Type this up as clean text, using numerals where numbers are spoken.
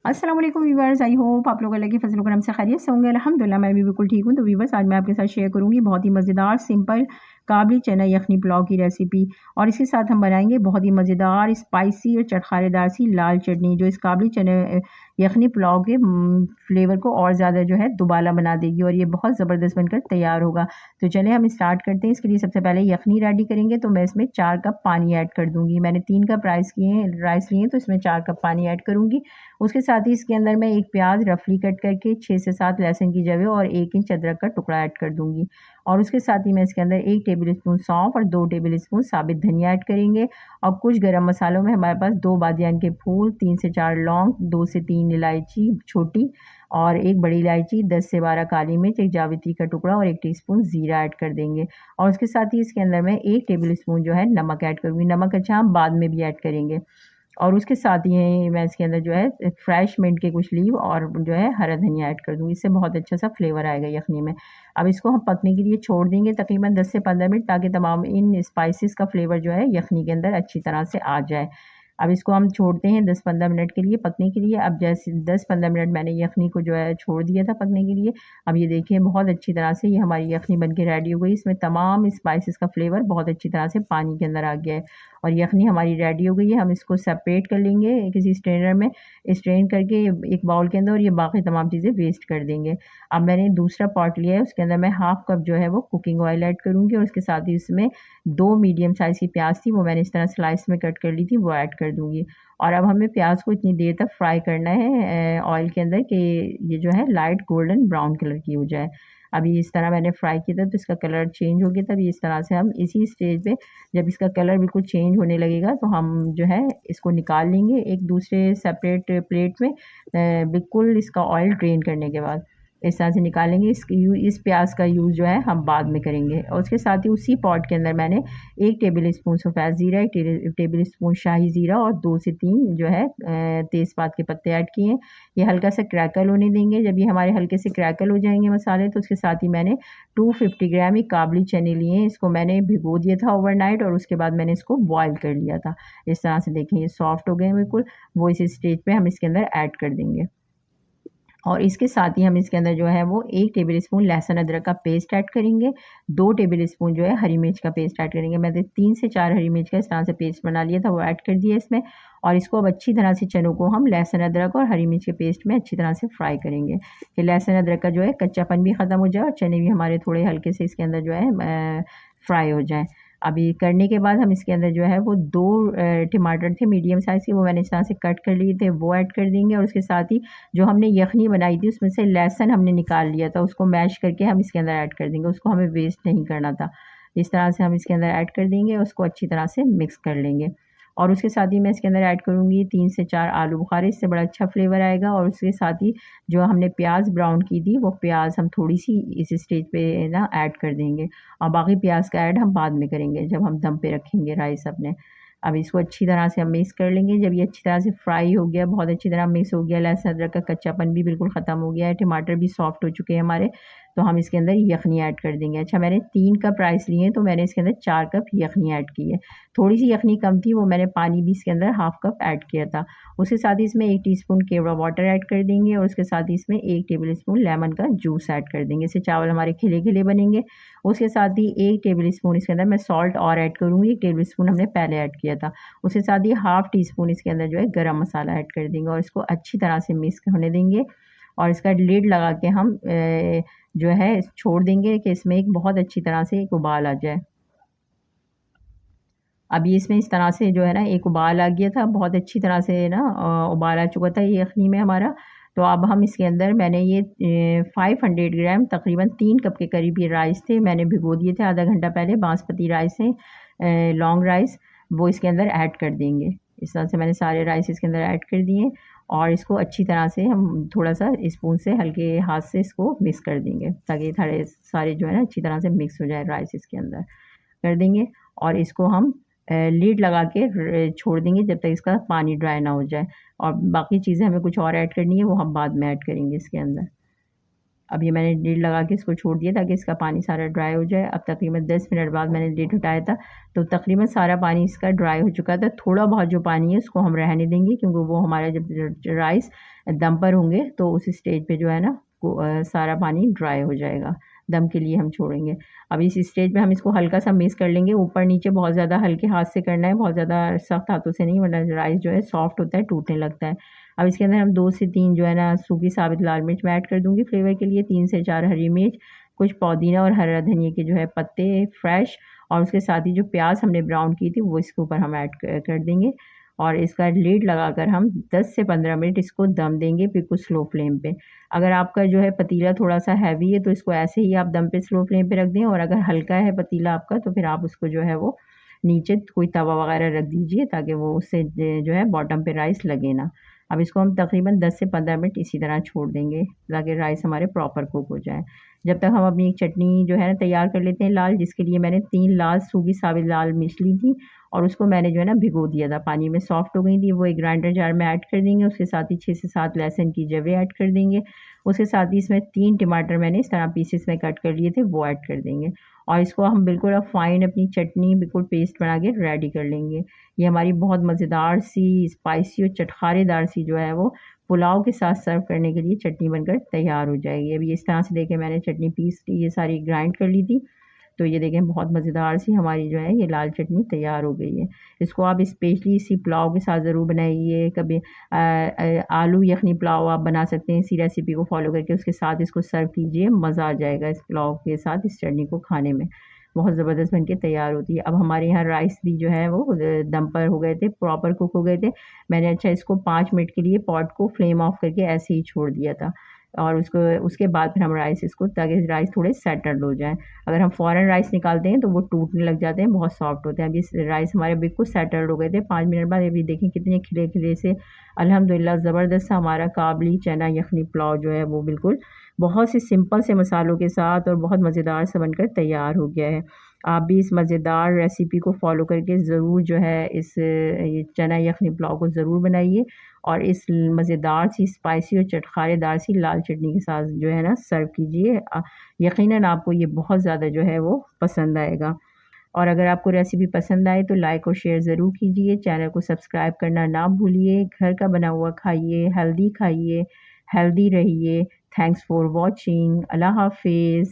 अस्सलाम वालेकुम viewers, I hope आप लोग अल्लाह की फजल करम से खैरियत से होंगे। अल्हम्दुलिल्लाह मैं भी बिल्कुल ठीक हूँ। तो व्यूअर्स, आज मैं आपके साथ शेयर करूँगी बहुत ही मज़ेदार सिंपल काबली चना यखनी पुलाव की रेसिपी। और इसके साथ हम बनाएंगे बहुत ही मज़ेदार स्पाइसी और चटखारेदार सी लाल चटनी, जो इस काबली चने यखनी पुलाव के फ्लेवर को और ज़्यादा जो है दुबाला बना देगी और ये बहुत ज़बरदस्त बनकर तैयार होगा। तो चलिए हम स्टार्ट करते हैं। इसके लिए सबसे पहले यखनी रेडी करेंगे। तो मैं इसमें 4 कप पानी ऐड कर दूँगी। मैंने 3 कप राइस लिए तो इसमें 4 कप पानी ऐड करूँगी। उसके साथ ही इसके अंदर मैं एक प्याज रफली कट करके 6 से 7 लहसुन की जवें और 1 इंच अदरक का टुकड़ा ऐड कर दूँगी। और उसके साथ ही मैं इसके अंदर 1 टेबल स्पून सौंफ और 2 टेबल स्पून साबित धनिया ऐड करेंगे। और कुछ गरम मसालों में हमारे पास 2 बादियान के फूल, 3 से 4 लौंग, 2 से 3 इलायची छोटी और 1 बड़ी इलायची, 10 से 12 काली मिर्च, 1 जावित्री का टुकड़ा और 1 टीस्पून ज़ीरा ऐड कर देंगे। और उसके साथ ही इसके अंदर मैं 1 टेबल स्पून जो है नमक ऐड करूँगी। नमक अच्छा हम बाद में भी ऐड करेंगे। और उसके साथ ही मैं इसके अंदर जो है फ्रेश मिंट के कुछ लीव और जो है हरा धनिया ऐड कर दूँगी। इससे बहुत अच्छा सा फ्लेवर आएगा यखनी में। अब इसको हम पकने के लिए छोड़ देंगे तकरीबन 10 से 15 मिनट, ताकि तमाम इन स्पाइसेस का फ्लेवर जो है यखनी के अंदर अच्छी तरह से आ जाए। अब इसको हम छोड़ते हैं 10-15 मिनट के लिए पकने के लिए। अब जैसे 10-15 मिनट मैंने यखनी को जो है छोड़ दिया था पकने के लिए। अब ये देखिए बहुत अच्छी तरह से ये हमारी यखनी बन के रेडी हो गई। इसमें तमाम स्पाइसेस का फ्लेवर बहुत अच्छी तरह से पानी के अंदर आ गया है और यखनी हमारी रेडी हो गई है। हम इसको सेपरेट कर लेंगे किसी स्ट्रेनर में, स्ट्रेन करके एक बाउल के अंदर, और ये बाकी तमाम चीज़ें वेस्ट कर देंगे। अब मैंने दूसरा पॉट लिया है, उसके अंदर मैं हाफ़ कप जो है वो कुकिंग ऑयल ऐड करूँगी और उसके साथ ही इसमें 2 मीडियम साइज़ की प्याज़ थी, वो मैंने इस तरह स्लाइस में कट कर ली थी, वो ऐड कर दूँगी। और अब हमें प्याज़ को इतनी देर तक फ्राई करना है ऑयल के अंदर कि ये जो है लाइट गोल्डन ब्राउन कलर की हो जाए। अभी इस तरह मैंने फ्राई किया था तो इसका कलर चेंज हो गया था। अभी इस तरह से हम इसी स्टेज पे जब इसका कलर बिल्कुल चेंज होने लगेगा तो हम जो है इसको निकाल लेंगे एक दूसरे सेपरेट प्लेट में, बिल्कुल इसका ऑयल ड्रेन करने के बाद इस तरह से निकालेंगे। इस प्याज का यूज़ जो है हम बाद में करेंगे। और उसके साथ ही उसी पॉट के अंदर मैंने 1 टेबल स्पून सफ़ेद ज़ीरा, 1 टेबल स्पून शाही ज़ीरा और 2 से 3 जो है तेज़पात के पत्ते ऐड किए हैं। ये हल्का सा क्रैकल होने देंगे। जब ये हमारे हल्के से क्रैकल हो जाएंगे मसाले, तो उसके साथ ही मैंने 250 ग्राम ये काबली चने लिए हैं। इसको मैंने भिगो दिया था ओवरनाइट और उसके बाद मैंने इसको बॉयल कर लिया था। इस तरह से देखें ये सॉफ्ट हो गए हैं बिल्कुल। वो इस स्टेज पे हम इसके अंदर ऐड कर देंगे। और इसके साथ ही हम इसके अंदर जो है वो 1 टेबल स्पून लहसुन अदरक का पेस्ट ऐड करेंगे, 2 टेबल स्पून जो है हरी मिर्च का पेस्ट ऐड करेंगे। मैंने 3 से 4 हरी मिर्च का इस तरह से पेस्ट बना लिया था, वो ऐड कर दिया इसमें। और इसको अब अच्छी तरह से चनों को हम लहसुन अदरक और हरी मिर्च के पेस्ट में अच्छी तरह से फ्राई करेंगे कि लहसुन अदरक का जो है कच्चापन भी ख़त्म हो जाए और चने भी हमारे थोड़े हल्के से इसके अंदर जो है फ्राई हो जाएँ। अभी करने के बाद हम इसके अंदर जो है वो 2 टमाटर थे मीडियम साइज़ के, वो मैंने इस तरह से कट कर लिए थे, वो ऐड कर देंगे। और उसके साथ ही जो हमने यखनी बनाई थी उसमें से लहसुन हमने निकाल लिया था, उसको मैश करके हम इसके अंदर ऐड कर देंगे, उसको हमें वेस्ट नहीं करना था। इस तरह से हम इसके अंदर ऐड कर देंगे, उसको अच्छी तरह से मिक्स कर लेंगे। और उसके साथ ही मैं इसके अंदर ऐड करूँगी 3 से 4 आलू बुखारे, इससे बड़ा अच्छा फ्लेवर आएगा। और उसके साथ ही जो हमने प्याज़ ब्राउन की थी, वो प्याज़ हम थोड़ी-सी इस स्टेज पे ना ऐड कर देंगे और बाकी प्याज़ का ऐड हम बाद में करेंगे जब हम दम पे रखेंगे राइस अपने। अब इसको अच्छी तरह से हम मिक्स कर लेंगे। जब ये अच्छी तरह से फ्राई हो गया, बहुत अच्छी तरह मिक्स हो गया, लहसुन अदरक का कच्चापन भी बिल्कुल ख़त्म हो गया है, टमाटर भी सॉफ्ट हो चुके हैं हमारे, तो हम इसके अंदर यखनी ऐड कर देंगे। अच्छा, मैंने 3 कप राइस लिए हैं तो मैंने इसके अंदर 4 कप यखनी ऐड की है। थोड़ी-सी यखनी कम थी, वो मैंने पानी भी इसके अंदर हाफ़ कप ऐड किया था। उसके साथ ही इसमें 1 टीस्पून केवड़ा वाटर ऐड कर देंगे और उसके साथ ही इसमें 1 टेबल स्पून लेमन का जूस ऐड कर देंगे। इससे चावल हमारे खिले-खिले बनेंगे। उसके साथ ही 1 टेबल स्पून इसके अंदर मैं सॉल्ट और ऐड करूँगी, 1 टेबल स्पून हमने पहले ऐड किया था। उसके साथ ही हाफ़ टी स्पून इसके अंदर जो है गरम मसाला ऐड कर देंगे और इसको अच्छी तरह से मिक्स होने देंगे। और इसका लिड लगा के हम जो है छोड़ देंगे कि इसमें एक बहुत अच्छी तरह से एक उबाल आ जाए। अभी इसमें इस तरह से जो है ना एक उबाल आ गया था, बहुत अच्छी तरह से ना उबाल आ चुका था ये यखनी में हमारा। तो अब हम इसके अंदर मैंने ये 500 ग्राम तकरीबन 3 कप के करीब ये राइस थे, मैंने भिगो दिए थे आधा घंटा पहले, बासमती राइस है, लॉन्ग राइस, वो इसके अंदर ऐड कर देंगे। इस तरह से मैंने सारे राइस इसके अंदर ऐड कर दिए और इसको अच्छी तरह से हम थोड़ा-सा स्पून से हल्के हाथ से इसको मिक्स कर देंगे, ताकि थोड़े सारे जो है ना अच्छी तरह से मिक्स हो जाए राइस इसके अंदर, कर देंगे। और इसको हम लीड लगा के छोड़ देंगे जब तक इसका पानी ड्राई ना हो जाए। और बाकी चीज़ें हमें कुछ और ऐड करनी है, वो हम बाद में ऐड करेंगे इसके अंदर। अब ये मैंने लिड लगा के इसको छोड़ दिया ताकि इसका पानी सारा ड्राई हो जाए। अब तकरीबन 10 मिनट बाद मैंने लिड उठाया था तो तकरीबन सारा पानी इसका ड्राई हो चुका था। थोड़ा बहुत जो पानी है उसको हम रहने देंगे क्योंकि वो हमारा जब राइस दम पर होंगे तो उस स्टेज पे जो है ना सारा पानी ड्राई हो जाएगा, दम के लिए हम छोड़ेंगे। अब इस स्टेज पे हम इसको हल्का सा मिक्स कर लेंगे, ऊपर नीचे बहुत ज़्यादा हल्के हाथ से करना है, बहुत ज़्यादा सख्त हाथों से नहीं, वरना राइस जो है सॉफ्ट होता है, टूटने लगता है। अब इसके अंदर हम 2 से 3 जो है ना सूखी साबित लाल मिर्च मैं ऐड कर दूँगी फ्लेवर के लिए, 3 से 4 हरी मिर्च, कुछ पुदीना और हरा धनिया के जो है पत्ते फ्रेश, और उसके साथ ही जो प्याज़ हमने ब्राउन की थी वो इसके ऊपर हम ऐड कर देंगे और इसका लिड लगाकर हम 10 से 15 मिनट इसको दम देंगे, बिल्कुल स्लो फ्लेम पे। अगर आपका जो है पतीला थोड़ा-सा हैवी है तो इसको ऐसे ही आप दम पे स्लो फ्लेम पे रख दें, और अगर हल्का है पतीला आपका तो फिर आप उसको जो है वो नीचे कोई तवा वगैरह रख दीजिए ताकि वो उससे जो है बॉटम पे राइस लगे ना। अब इसको हम तकरीबन 10 से 15 मिनट इसी तरह छोड़ देंगे ताकि राइस हमारे प्रॉपर कुक हो जाए। जब तक हम अपनी एक चटनी जो है ना तैयार कर लेते हैं लाल, जिसके लिए मैंने 3 लाल सूखी साबित लाल मिर्च ली थी और उसको मैंने जो है ना भिगो दिया था पानी में, सॉफ्ट हो गई थी। वो एक ग्राइंडर जार में ऐड कर देंगे, उसके साथ ही 6 से 7 लहसुन की जवें ऐड कर देंगे। उसके साथ ही इसमें 3 टमाटर मैंने इस तरह पीसेस में कट कर लिए थे वो ऐड कर देंगे, और इसको हम बिल्कुल अब फाइन अपनी चटनी बिल्कुल पेस्ट बना के रेडी कर लेंगे। ये हमारी बहुत मज़ेदार सी स्पाइसी और चटखारेदार सी जो है वो पुलाव के साथ सर्व करने के लिए चटनी बनकर तैयार हो जाएगी। अभी इस तरह से देखिए मैंने चटनी पीस ये सारी ग्राइंड कर ली थी, तो ये देखें बहुत मज़ेदार सी हमारी जो है ये लाल चटनी तैयार हो गई है। इसको आप स्पेशली इसी पुलाव के साथ ज़रूर बनाइए। कभी आलू यखनी पुलाव आप बना सकते हैं, इसी रेसिपी को फॉलो करके उसके साथ इसको सर्व कीजिए, मज़ा आ जाएगा इस पुलाव के साथ इस चटनी को खाने में। बहुत ज़बरदस्त बन के तैयार होती है। अब हमारे यहाँ राइस भी जो है वो दम पर हो गए थे, प्रॉपर कुक हो गए थे। मैंने अच्छा इसको 5 मिनट के लिए पॉट को फ्लेम ऑफ करके ऐसे ही छोड़ दिया था, और उसको उसके बाद फिर हम राइस इसको, ताकि राइस थोड़े सेटल्ड हो जाएँ। अगर हम फ़ौरन राइस निकालते हैं तो वो टूटने लग जाते हैं, बहुत सॉफ्ट होते हैं। अब ये राइस हमारे बिल्कुल सेटल्ड हो गए थे 5 मिनट बाद। अभी देखें कितने खिले-खिले से अल्हम्दुलिल्लाह ज़बरदस्त सा हमारा काबली चना यखनी पुलाव जो है वो बिल्कुल बहुत से सिंपल से मसालों के साथ और बहुत मज़ेदार सा बनकर तैयार हो गया है। आप भी इस मज़ेदार रेसिपी को फ़ॉलो करके ज़रूर जो है इस ये चना यखनी पुलाव को ज़रूर बनाइए, और इस मज़ेदार सी स्पाइसी और चटखारेदार सी लाल चटनी के साथ जो है ना सर्व कीजिए। यकीनन आपको ये बहुत ज़्यादा जो है वो पसंद आएगा। और अगर आपको रेसिपी पसंद आए तो लाइक और शेयर ज़रूर कीजिए, चैनल को सब्सक्राइब करना ना भूलिए। घर का बना हुआ खाइए, हेल्दी रहिए। Thanks for watching. अल्लाह हाफ़िज़।